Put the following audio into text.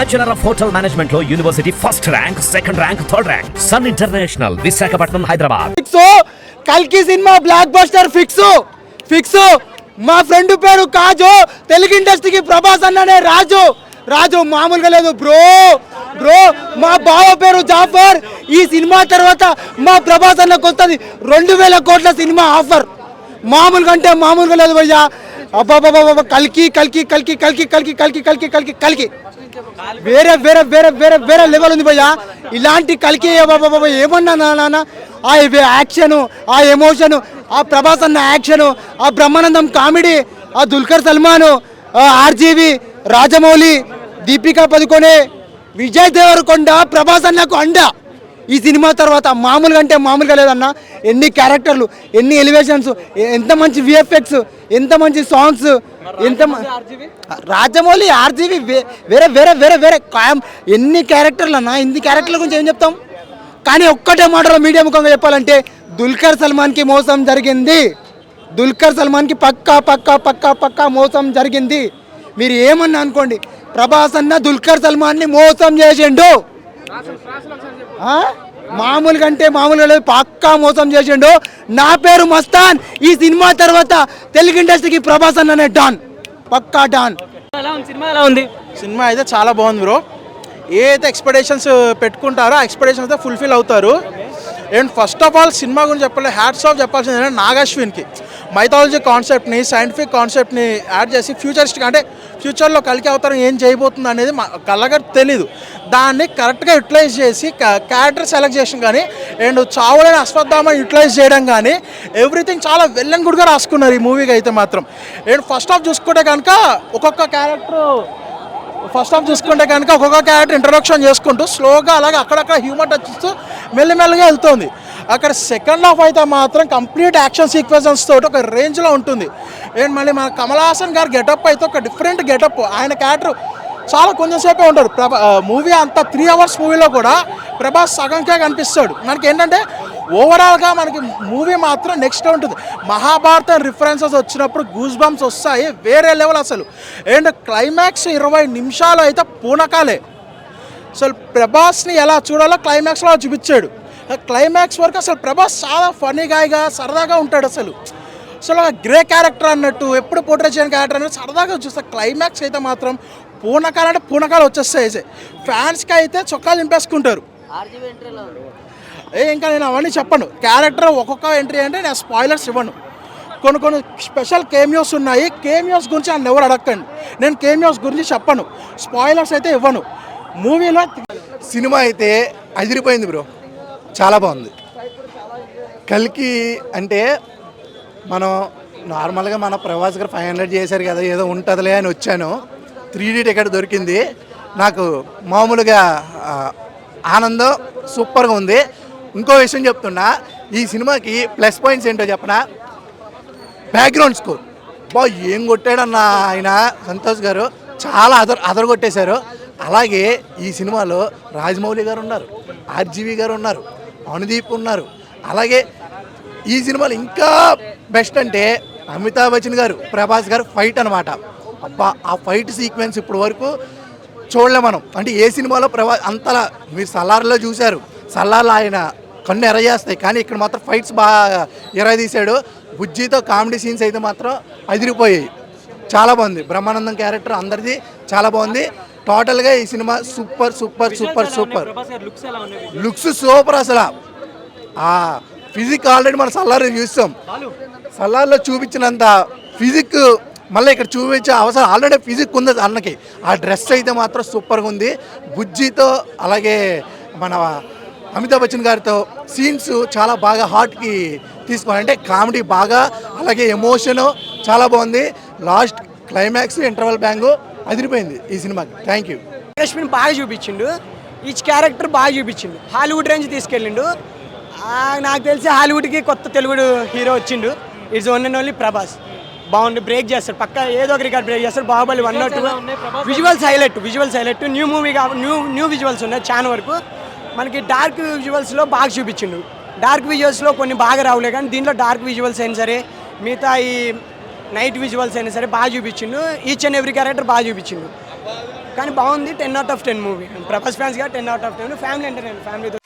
Bachelor of hotel management లో university first rank, second rank, third rank. Sun International, Visakhapatnam, Hyderabad. కల్కి cinema blockbuster fix. మా friend పేరు కాజు, తెలుగు ఇండస్ట్రీకి ప్రభాస్ అన్ననే రాజు మామూలుగా లేదు బ్రో. మా బావ పేరు జాఫర్. ఈ సినిమా తర్వాత మా ప్రభాస్ అన్నకు వస్తుంది 2000 కోట్ల సినిమా ఆఫర్. మామూలుగా అంటే మామూలుగా లేదు భయ్యా. అబ్బాబాబా కల్కి వేరే లెవెల్ ఉంది భయ్యా. ఇలాంటి కల్కి బాబా ఏమన్నా నాన్న, ఆ యాక్షన్, ఆ ఎమోషన్, ఆ ప్రభాస్ అన్న యాక్షన్, ఆ బ్రహ్మానందం కామెడీ, ఆ దుల్కర్ సల్మాన్, ఆర్జీవి, రాజమౌళి, దీపికా పదుకొనే, విజయ్ దేవరకొండ, ప్రభాస్ అన్నకు అండ. ఈ సినిమా తర్వాత మామూలుగా అంటే మామూలుగా లేదన్న. ఎన్ని క్యారెక్టర్లు, ఎన్ని ఎలివేషన్స్, ఎంత మంచి విఎఫ్ఎక్స్, ఎంత మంచి సాంగ్స్, ఎంత రాజమౌళి, ఆర్జీవి, వేరే ఎన్ని క్యారెక్టర్లు అన్న. ఇన్ని క్యారెక్టర్ల గురించి ఏం చెప్తాం? కానీ ఒక్కటే మాటలో మీడియా ముఖంగా చెప్పాలంటే దుల్కర్ సల్మాన్కి మోసం జరిగింది. పక్కా మోసం జరిగింది. మీరు ఏమన్నా అనుకోండి, ప్రభాస్ అన్న దుల్కర్ సల్మాన్ని మోసం చేసిండు. మామూలుగా అంటే మామూలుగా లేదు, పక్కా మోసం చేసిండు. నా పేరు మస్తాన్. ఈ సినిమా తర్వాత తెలుగు ఇండస్ట్రీకి ప్రభాస్ అన్ననే డాన్, పక్కా డాన్. సినిమా అయితే చాలా బాగుంది బ్రో. ఏ అయితే ఎక్స్పెక్టేషన్స్ పెట్టుకుంటారో ఆ ఎక్స్పెక్టేషన్స్ అయితే ఫుల్ఫిల్ అవుతారు. And first of all cinema గురించి చెప్పాలి, హ్యాట్స్ ఆఫ్ చెప్పాల్సింది ఏంటంటే నాగాశ్విన్కి మైథాలజీ కాన్సెప్ట్ని, సైంటిఫిక్ కాన్సెప్ట్ని యాడ్ చేసి ఫ్యూచరిస్టిక్ అంటే ఫ్యూచర్లో కలికి అవతారం ఏం చేయబోతుంది అనేది కళ్ళగా తెలీదు. దాన్ని కరెక్ట్గా యూటిలైజ్ చేసి క్యారెక్టర్ సెలెక్ట్ చేసిన కానీ అండ్ చావులైన అశ్వత్థామని యూటిలైజ్ చేయడం కానీ ఎవ్రీథింగ్ చాలా వెల్ అండ్ గుడ్గా రాసుకున్నారు ఈ మూవీకి అయితే మాత్రం. అండ్ ఫస్ట్ హాఫ్ చూసుకుంటే కనుక ఒక్కొక్క క్యారెక్టర్ ఇంట్రొడక్షన్ చేసుకుంటూ స్లోగా అలాగే అక్కడక్కడ హ్యూమర్ టచ్ ఇస్తూ మెల్లిమెల్లిగా వెళ్తుంది. అక్కడ సెకండ్ హాఫ్ అయితే మాత్రం కంప్లీట్ యాక్షన్ సీక్వెన్సెస్ తోటి ఒక రేంజ్లో ఉంటుంది. అండ్ మళ్ళీ మన కమల్ హాసన్ గారి గెటప్ అయితే ఒక డిఫరెంట్ గెటప్. ఆయన క్యారెక్టర్ చాలా కొంచెంసేపే ఉంటాడు. మూవీ అంతా 3 అవర్స్ మూవీలో కూడా ప్రభాస్ సగంకే కనిపిస్తాడు. మనకి ఏంటంటే ఓవరాల్గా మనకి మూవీ మాత్రం నెక్స్ట్ ఉంటుంది. మహాభారతం రిఫరెన్సెస్ వచ్చినప్పుడు గూస్ బంప్స్ వస్తాయి, వేరే లెవెల్ అసలు. అండ్ క్లైమాక్స్ 20 నిమిషాలు అయితే పూనకాలే. అసలు ప్రభాస్ని ఎలా చూడాలో క్లైమాక్స్లో చూపించాడు. క్లైమాక్స్ వరకు అసలు ప్రభాస్ చాలా ఫనీ గాయగా సరదాగా ఉంటాడు. అసలు గ్రే క్యారెక్టర్ అన్నట్టు, ఎప్పుడు పోర్ట్రే చేయని క్యారెక్టర్ అన్నట్టు సరదాగా చూస్తా. క్లైమాక్స్ అయితే మాత్రం పూనకాలు వచ్చేస్తాయి. ఫ్యాన్స్కి అయితే చొక్కాలు నింపేసుకుంటారు. ఇంకా నేను అవన్నీ చెప్పను. క్యారెక్టర్ ఒక్కొక్క ఎంట్రీ అంటే నేను స్పాయిలర్స్ ఇవ్వను. కొన్ని స్పెషల్ కేమియోస్ ఉన్నాయి. కేమియోస్ గురించి నన్ను ఎవరు అడగండి, నేను కేమియోస్ గురించి చెప్పను. స్పాయిలర్స్ అయితే ఇవ్వను. మూవీలో సినిమా అయితే అదిరిపోయింది బ్రో, చాలా బాగుంది. కల్కి అంటే మనం నార్మల్గా మన ప్రభాస్ గారు 500 చేశారు కదా, ఏదో ఉంటుందిలే అని వచ్చాను. 3D టికెట్ దొరికింది నాకు. మామూలుగా ఆనందం సూపర్గా ఉంది. ఇంకో విషయం చెప్తున్నా, ఈ సినిమాకి ప్లస్ పాయింట్స్ ఏంటో చెప్పనా? బ్యాక్గ్రౌండ్ స్కోర్ ఏం కొట్టాడన్న ఆయన సంతోష్ గారు, చాలా అదర్ కొట్టేశారు. అలాగే ఈ సినిమాలో రాజమౌళి గారు ఉన్నారు, ఆర్జీవి గారు ఉన్నారు, అనుదీప్ ఉన్నారు. అలాగే ఈ సినిమాలో ఇంకా బెస్ట్ అంటే అమితాబ్ బచ్చన్ గారు, ప్రభాస్ గారు ఫైట్ అనమాట. అబ్బా, ఆ ఫైట్ సీక్వెన్స్ ఇప్పుడు వరకు చూడలే మనం. అంటే ఏ సినిమాలో ప్రభాస్ అంతలా, మీరు సలార్లో చూశారు, సలార్లో ఆయన కన్ను ఎరజేస్తాయి, కానీ ఇక్కడ మాత్రం ఫైట్స్ బాగా ఎరదీశాడు. బుజ్జితో కామెడీ సీన్స్ అయితే మాత్రం అదిరిపోయాయి. చాలా బాగుంది. బ్రహ్మానందం క్యారెక్టర్ అందరిది చాలా బాగుంది. టోటల్గా ఈ సినిమా సూపర్. Looks super. అసలు ఆ ఫిజిక్ ఆల్రెడీ మనం సల్లార్లో చూస్తాం. సల్లార్లో చూపించినంత ఫిజిక్ మళ్ళీ ఇక్కడ చూపించే అవసరం ఆల్రెడీ ఫిజిక్ ఉంది అన్నకి. ఆ డ్రెస్ అయితే మాత్రం సూపర్గా ఉంది. బుజ్జితో అలాగే మన అమితాబ్ బచ్చన్ గారితో సీన్స్ చాలా బాగా హార్ట్కి తీసుకోవాలి. అంటే కామెడీ బాగా, అలాగే ఎమోషను చాలా బాగుంది. లాస్ట్ క్లైమాక్స్ ఇంటర్వల్ బ్యాంగు అదిరిపోయింది ఈ సినిమాకి. Thank you. అశ్విన్ బాగా చూపించిండు, ఈచ్ క్యారెక్టర్ బాగా చూపించిండు, హాలీవుడ్ రేంజ్ తీసుకెళ్ళిండు. నాకు తెలిసి హాలీవుడ్కి కొత్త తెలుగు హీరో వచ్చిండు. Its own and only Prabhas. బాగుంది, బ్రేక్ చేస్తాడు పక్క, ఏదో ఒక రికార్డ్ బ్రేక్ చేస్తాడు. Baahubali 1 or 2 visuals highlight. New movie new visuals ఉన్నాయి చాలా వరకు. మనకి డార్క్ విజువల్స్లో బాగా చూపించిండు. డార్క్ విజువల్స్లో కొన్ని బాగా రావులే, కానీ దీంట్లో డార్క్ విజువల్స్ అయినా సరే, మిగతా ఈ నైట్ విజువల్స్ అయినా సరే బాగా చూపించిండు. ఈచ్ అండ్ ఎవ్రీ క్యారెక్టర్ బాగా చూపించిండు. కానీ బాగుంది. 10 out of 10 మూవీ. ప్రభాస్ ఫ్యాన్స్గా 10 out of 10. ఫ్యామిలీ ఎంటర్టైన్, ఫ్యామిలీతో